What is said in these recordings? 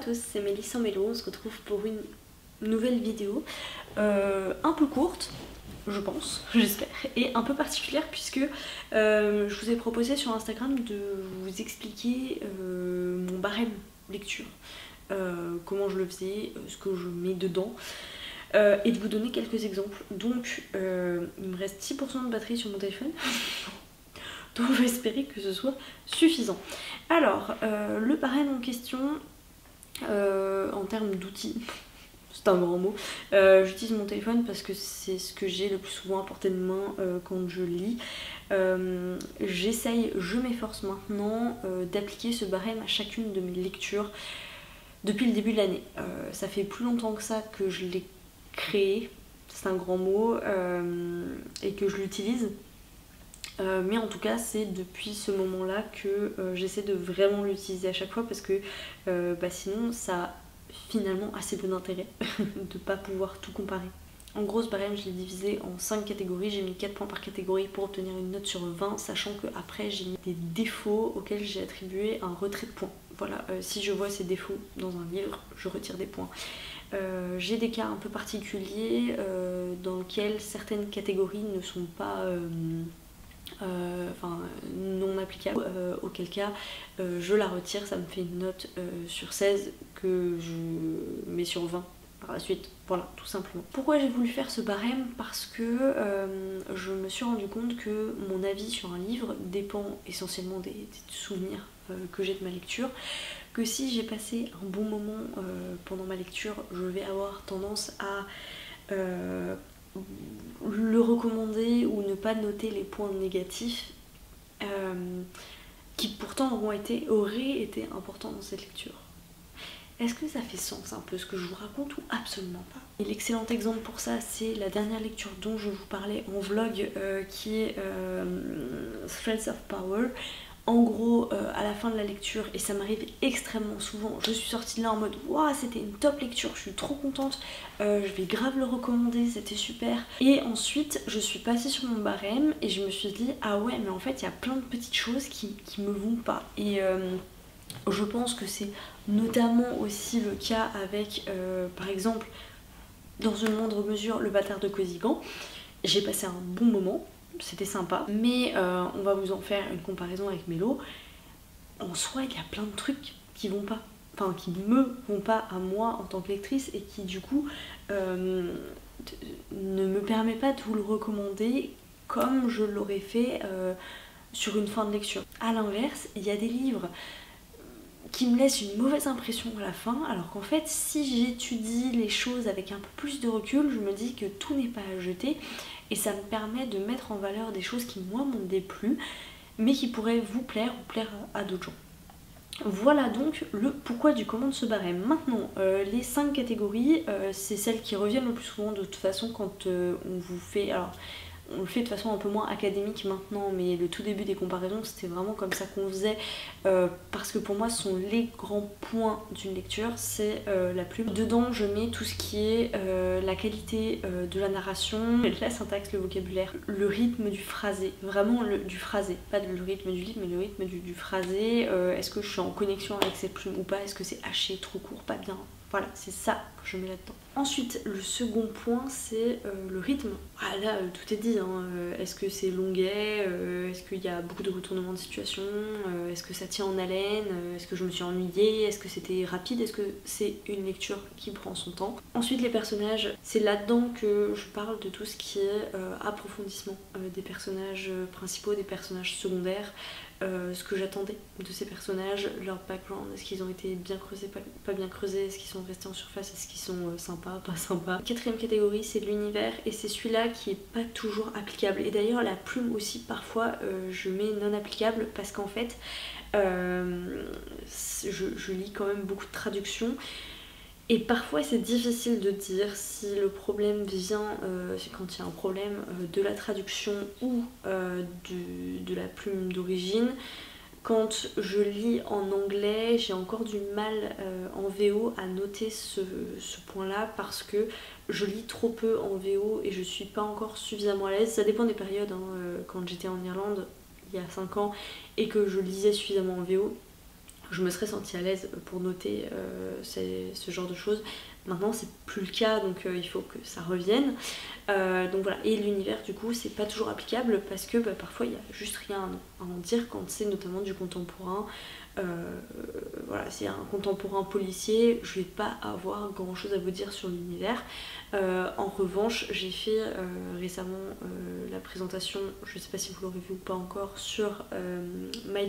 tous, c'est Mélissa Mélo, on se retrouve pour une nouvelle vidéo un peu courte, je pense, j'espère, et un peu particulière puisque je vous ai proposé sur Instagram de vous expliquer mon barème lecture, comment je le faisais, ce que je mets dedans, et de vous donner quelques exemples. Donc il me reste 6% de batterie sur mon téléphone. Donc on va espérer que ce soit suffisant. Alors, le barème en question, en termes d'outils, c'est un grand mot, j'utilise mon téléphone parce que c'est ce que j'ai le plus souvent à portée de main quand je lis. Je m'efforce maintenant d'appliquer ce barème à chacune de mes lectures depuis le début de l'année. Ça fait plus longtemps que ça que je l'ai créé, c'est un grand mot, et que je l'utilise. Mais en tout cas c'est depuis ce moment là que j'essaie de vraiment l'utiliser à chaque fois parce que sinon ça a finalement assez peu d'intérêt de pas pouvoir tout comparer. En gros ce barème je l'ai divisé en 5 catégories, j'ai mis 4 points par catégorie pour obtenir une note sur 20, sachant que après j'ai mis des défauts auxquels j'ai attribué un retrait de points. Voilà, si je vois ces défauts dans un livre, je retire des points. J'ai des cas un peu particuliers dans lesquels certaines catégories ne sont pas non applicable, auquel cas je la retire, ça me fait une note sur 16 que je mets sur 20 par la suite, voilà, tout simplement. Pourquoi j'ai voulu faire ce barème? Parce que je me suis rendu compte que mon avis sur un livre dépend essentiellement des souvenirs que j'ai de ma lecture, que si j'ai passé un bon moment pendant ma lecture, je vais avoir tendance à le recommander ou ne pas noter les points négatifs qui pourtant auraient été importants dans cette lecture. Est-ce que ça fait sens un peu ce que je vous raconte ou absolument pas? Et l'excellent exemple pour ça, c'est la dernière lecture dont je vous parlais en vlog, qui est Threads of Power. En gros, à la fin de la lecture, et ça m'arrive extrêmement souvent, je suis sortie de là en mode waouh, c'était une top lecture, je suis trop contente, je vais grave le recommander, c'était super. Et ensuite, je suis passée sur mon barème et je me suis dit ah ouais, mais en fait, il y a plein de petites choses qui me vont pas. Et je pense que c'est notamment aussi le cas avec, par exemple, dans une moindre mesure, Le Bâtard de Cozigan. J'ai passé un bon moment. C'était sympa, mais on va vous en faire une comparaison avec Mélo. En soi, il y a plein de trucs qui vont pas, enfin qui me vont pas à moi en tant que lectrice et qui du coup ne me permet pas de vous le recommander comme je l'aurais fait sur une fin de lecture. A l'inverse, il y a des livres qui me laissent une mauvaise impression à la fin, alors qu'en fait si j'étudie les choses avec un peu plus de recul, je me dis que tout n'est pas à jeter et ça me permet de mettre en valeur des choses qui moi m'ont déplu mais qui pourraient vous plaire ou plaire à d'autres gens. Voilà donc le pourquoi du comment de ce barème. Maintenant, les 5 catégories, c'est celles qui reviennent le plus souvent de toute façon quand on vous fait... Alors, on le fait de façon un peu moins académique maintenant, mais le tout début des comparaisons c'était vraiment comme ça qu'on faisait, parce que pour moi ce sont les grands points d'une lecture, c'est la plume. Dedans je mets tout ce qui est la qualité de la narration, la syntaxe, le vocabulaire, le rythme du phrasé, vraiment du phrasé, pas le rythme du livre mais le rythme du phrasé, est-ce que je suis en connexion avec cette plume ou pas, est-ce que c'est haché, trop court, pas bien. Voilà, c'est ça que je mets là-dedans. Ensuite, le second point, c'est le rythme. Ah là, tout est dit, hein. Est-ce que c'est longuet, est-ce qu'il y a beaucoup de retournements de situation, est-ce que ça tient en haleine, est-ce que je me suis ennuyée, est-ce que c'était rapide, est-ce que c'est une lecture qui prend son temps. Ensuite, les personnages, c'est là-dedans que je parle de tout ce qui est approfondissement des personnages principaux, des personnages secondaires, ce que j'attendais de ces personnages, leur background, est-ce qu'ils ont été bien creusés, pas bien creusés, est-ce qu'ils sont restés en surface, est-ce qu'ils sont sympas, pas sympas. Quatrième catégorie, c'est l'univers et c'est celui-là qui est pas toujours applicable. Et d'ailleurs la plume aussi parfois je mets non applicable parce qu'en fait je lis quand même beaucoup de traductions. Et parfois c'est difficile de dire si le problème vient, c'est quand il y a un problème de la traduction ou de la plume d'origine. Quand je lis en anglais, j'ai encore du mal en VO à noter ce point-là parce que je lis trop peu en VO et je suis pas encore suffisamment à l'aise. Ça dépend des périodes, hein. Quand j'étais en Irlande il y a 5 ans et que je lisais suffisamment en VO, je me serais sentie à l'aise pour noter ce genre de choses. Maintenant c'est plus le cas, donc il faut que ça revienne. Donc voilà, et l'univers du coup c'est pas toujours applicable parce que parfois il y a juste rien à en dire quand c'est notamment du contemporain. Voilà, c'est un contemporain policier, je vais pas avoir grand chose à vous dire sur l'univers. En revanche, j'ai fait récemment la présentation, je sais pas si vous l'aurez vu ou pas encore, sur My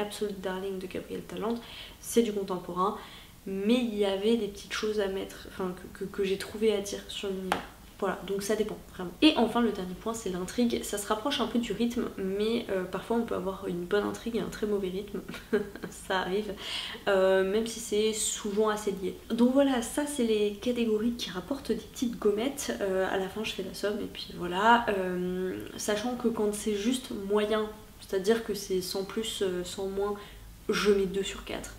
Absolute Darling de Gabriel Talant. C'est du contemporain, mais il y avait des petites choses à mettre, enfin que j'ai trouvé à dire sur l'univers. Voilà, donc ça dépend vraiment. Et enfin le dernier point c'est l'intrigue, ça se rapproche un peu du rythme, mais parfois on peut avoir une bonne intrigue et un très mauvais rythme, ça arrive, même si c'est souvent assez lié. Donc voilà, ça c'est les catégories qui rapportent des petites gommettes, à la fin je fais la somme et puis voilà, sachant que quand c'est juste moyen, c'est-à-dire que c'est sans plus, sans moins, je mets 2 sur 4.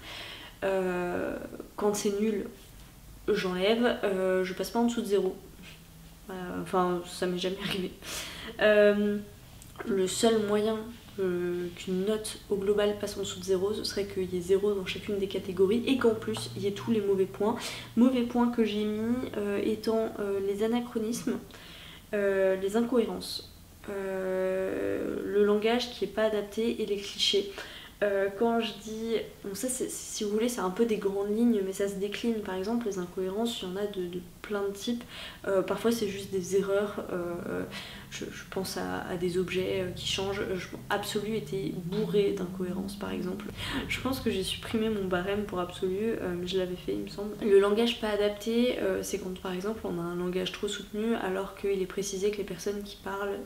Quand c'est nul, j'enlève, je passe pas en dessous de 0. Enfin, ça m'est jamais arrivé. Le seul moyen qu'une note au global passe en dessous de 0, ce serait qu'il y ait 0 dans chacune des catégories et qu'en plus il y ait tous les mauvais points. Mauvais points que j'ai mis étant les anachronismes, les incohérences, le langage qui n'est pas adapté et les clichés. Quand je dis, bon ça si vous voulez c'est un peu des grandes lignes mais ça se décline, par exemple les incohérences il y en a de plein de types, parfois c'est juste des erreurs, je pense à des objets qui changent, Absolu était bourré d'incohérences par exemple, je pense que j'ai supprimé mon barème pour Absolu, mais je l'avais fait il me semble. Le langage pas adapté, c'est quand par exemple on a un langage trop soutenu alors qu'il est précisé que les personnes qui parlent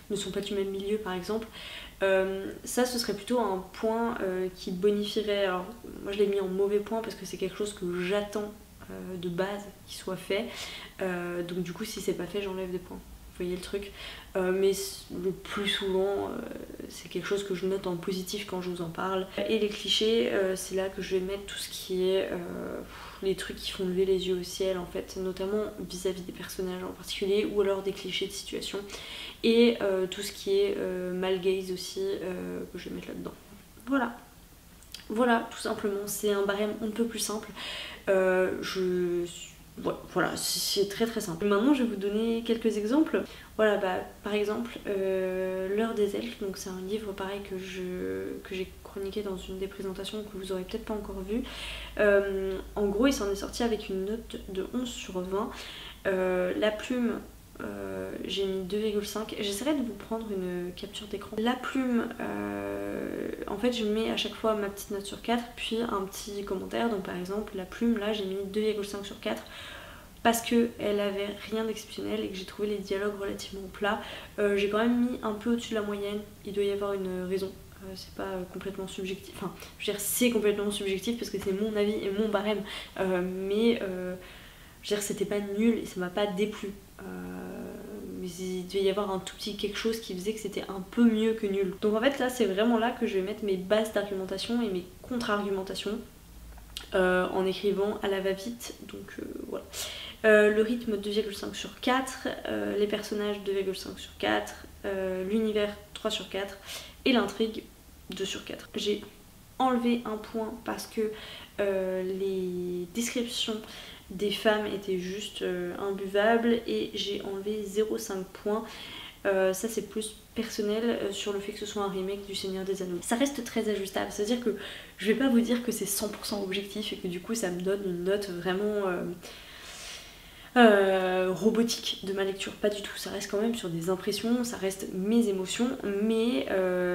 ne sont pas du même milieu par exemple. Ça ce serait plutôt un point qui bonifierait. Alors moi je l'ai mis en mauvais point parce que c'est quelque chose que j'attends de base qui soit fait, donc du coup si c'est pas fait j'enlève des points, vous voyez le truc. Mais le plus souvent c'est quelque chose que je note en positif quand je vous en parle. Et les clichés, c'est là que je vais mettre tout ce qui est les trucs qui font lever les yeux au ciel en fait, notamment vis-à-vis des personnages en particulier, ou alors des clichés de situation, et tout ce qui est mal gaze aussi, que je vais mettre là-dedans. Voilà. Voilà, tout simplement, c'est un barème un peu plus simple. Voilà, c'est très très simple. Maintenant, je vais vous donner quelques exemples. Voilà, par exemple, L'heure des elfes, donc c'est un livre pareil que j'ai chroniqué dans une des présentations que vous aurez peut-être pas encore vu. En gros, il s'en est sorti avec une note de 11 sur 20. La plume, j'ai mis 2,5. J'essaierai de vous prendre une capture d'écran. La plume, en fait je mets à chaque fois ma petite note sur 4 puis un petit commentaire. Donc par exemple la plume là j'ai mis 2,5 sur 4 parce qu'elle avait rien d'exceptionnel et que j'ai trouvé les dialogues relativement plats. J'ai quand même mis un peu au-dessus de la moyenne, il doit y avoir une raison. C'est pas complètement subjectif, enfin je veux dire c'est complètement subjectif parce que c'est mon avis et mon barème, mais je veux dire c'était pas nul et ça m'a pas déplu. Mais il devait y avoir un tout petit quelque chose qui faisait que c'était un peu mieux que nul. Donc en fait là c'est vraiment là que je vais mettre mes bases d'argumentation et mes contre-argumentations en écrivant à la va-vite. Donc voilà. Le rythme 2,5 sur 4, les personnages 2,5 sur 4, l'univers 3 sur 4 et l'intrigue 2 sur 4. J'ai enlevé un point parce que les descriptions des femmes étaient juste imbuvables et j'ai enlevé 0,5 points. Ça c'est plus personnel sur le fait que ce soit un remake du Seigneur des Anneaux. Ça reste très ajustable, c'est à dire que je vais pas vous dire que c'est 100% objectif et que du coup ça me donne une note vraiment robotique de ma lecture, pas du tout. Ça reste quand même sur des impressions, ça reste mes émotions, mais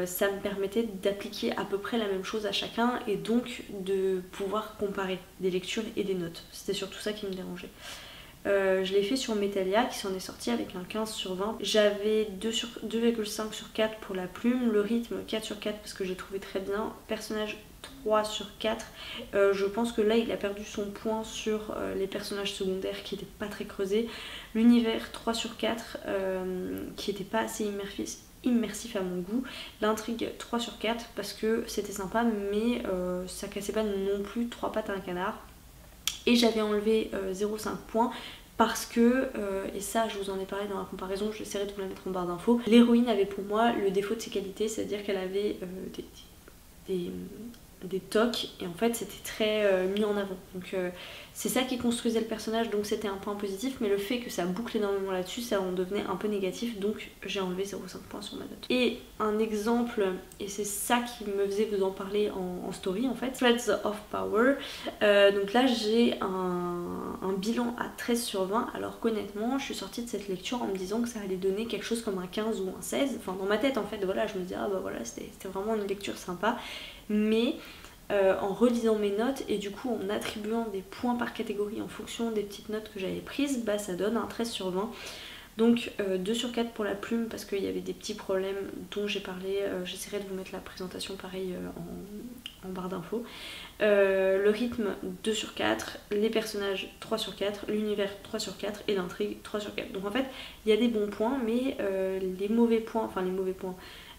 ça me permettait d'appliquer à peu près la même chose à chacun et donc de pouvoir comparer des lectures et des notes. C'était surtout ça qui me dérangeait. Je l'ai fait sur Metalia qui s'en est sorti avec un 15 sur 20. J'avais 2,5 sur 4 pour la plume, le rythme 4 sur 4 parce que j'ai trouvé très bien, personnage 3 sur 4. Je pense que là il a perdu son point sur les personnages secondaires qui n'étaient pas très creusés. L'univers 3 sur 4 qui n'était pas assez immersif à mon goût. L'intrigue 3 sur 4 parce que c'était sympa mais ça cassait pas non plus 3 pattes à un canard. Et j'avais enlevé 0,5 points parce que, et ça je vous en ai parlé dans la comparaison, j'essaierai de vous la mettre en barre d'infos, l'héroïne avait pour moi le défaut de ses qualités, c'est-à-dire qu'elle avait des tocs et en fait c'était très mis en avant. Donc c'est ça qui construisait le personnage, donc c'était un point positif, mais le fait que ça boucle énormément là-dessus, ça en devenait un peu négatif, donc j'ai enlevé 0,5 points sur ma note. Et un exemple, et c'est ça qui me faisait vous en parler en story en fait, Threads of Power. Donc là j'ai un bilan à 13 sur 20, alors qu'honnêtement je suis sortie de cette lecture en me disant que ça allait donner quelque chose comme un 15 ou un 16, enfin dans ma tête en fait, voilà, je me disais ah bah voilà, c'était vraiment une lecture sympa, mais en relisant mes notes et du coup en attribuant des points par catégorie en fonction des petites notes que j'avais prises, bah ça donne un 13 sur 20. Donc 2 sur 4 pour la plume parce qu'il y avait des petits problèmes dont j'ai parlé, j'essaierai de vous mettre la présentation pareil en barre d'infos. Le rythme 2 sur 4, les personnages 3 sur 4, l'univers 3 sur 4 et l'intrigue 3 sur 4. Donc en fait il y a des bons points mais les mauvais points,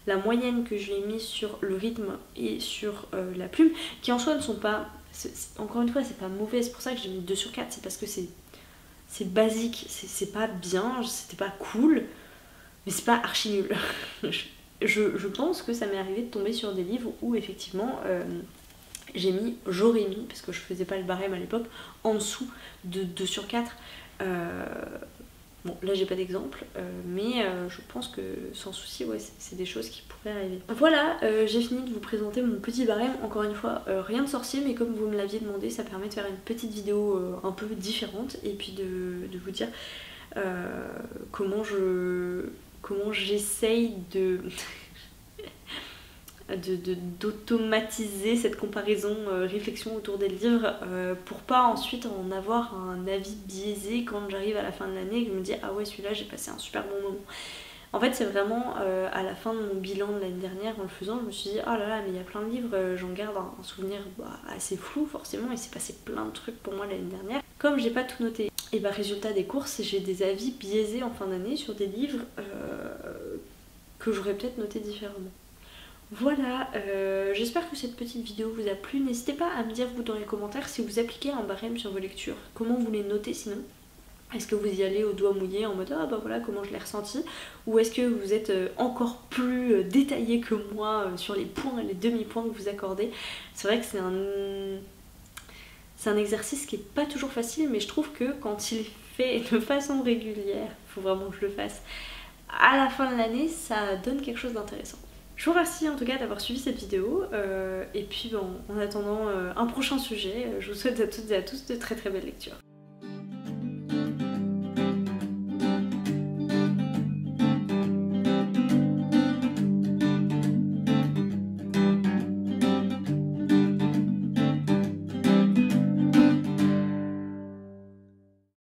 la moyenne que je lui ai mis sur le rythme et sur la plume, qui en soi ne sont pas, encore une fois c'est pas mauvais, c'est pour ça que j'ai mis 2 sur 4, c'est parce que c'est basique, c'est pas bien, c'était pas cool, mais c'est pas archi nul. je pense que ça m'est arrivé de tomber sur des livres où effectivement j'aurais mis, parce que je faisais pas le barème à l'époque, en dessous de 2 sur 4. Bon, là j'ai pas d'exemple, mais je pense que sans souci, ouais, c'est des choses qui pourraient arriver. Voilà, j'ai fini de vous présenter mon petit barème. Encore une fois, rien de sorcier, mais comme vous me l'aviez demandé, ça permet de faire une petite vidéo un peu différente et puis de vous dire comment j'essaye d'automatiser cette comparaison réflexion autour des livres pour pas ensuite en avoir un avis biaisé quand j'arrive à la fin de l'année et que je me dis ah ouais celui-là j'ai passé un super bon moment. En fait c'est vraiment à la fin de mon bilan de l'année dernière en le faisant je me suis dit oh là là mais il y a plein de livres, j'en garde un souvenir assez flou forcément, il s'est passé plein de trucs pour moi l'année dernière. Comme j'ai pas tout noté, et bah résultat des courses j'ai des avis biaisés en fin d'année sur des livres que j'aurais peut-être noté différemment. Voilà, j'espère que cette petite vidéo vous a plu. N'hésitez pas à me dire vous dans les commentaires si vous appliquez un barème sur vos lectures. Comment vous les notez sinon? Est-ce que vous y allez au doigt mouillé en mode ah bah voilà comment je l'ai ressenti? Ou est-ce que vous êtes encore plus détaillé que moi sur les points et les demi-points que vous accordez? C'est vrai que c'est un exercice qui est pas toujours facile, mais je trouve que quand il est fait de façon régulière, il faut vraiment que je le fasse, à la fin de l'année ça donne quelque chose d'intéressant. Je vous remercie en tout cas d'avoir suivi cette vidéo et puis bon, en attendant un prochain sujet, je vous souhaite à toutes et à tous de très très belles lectures.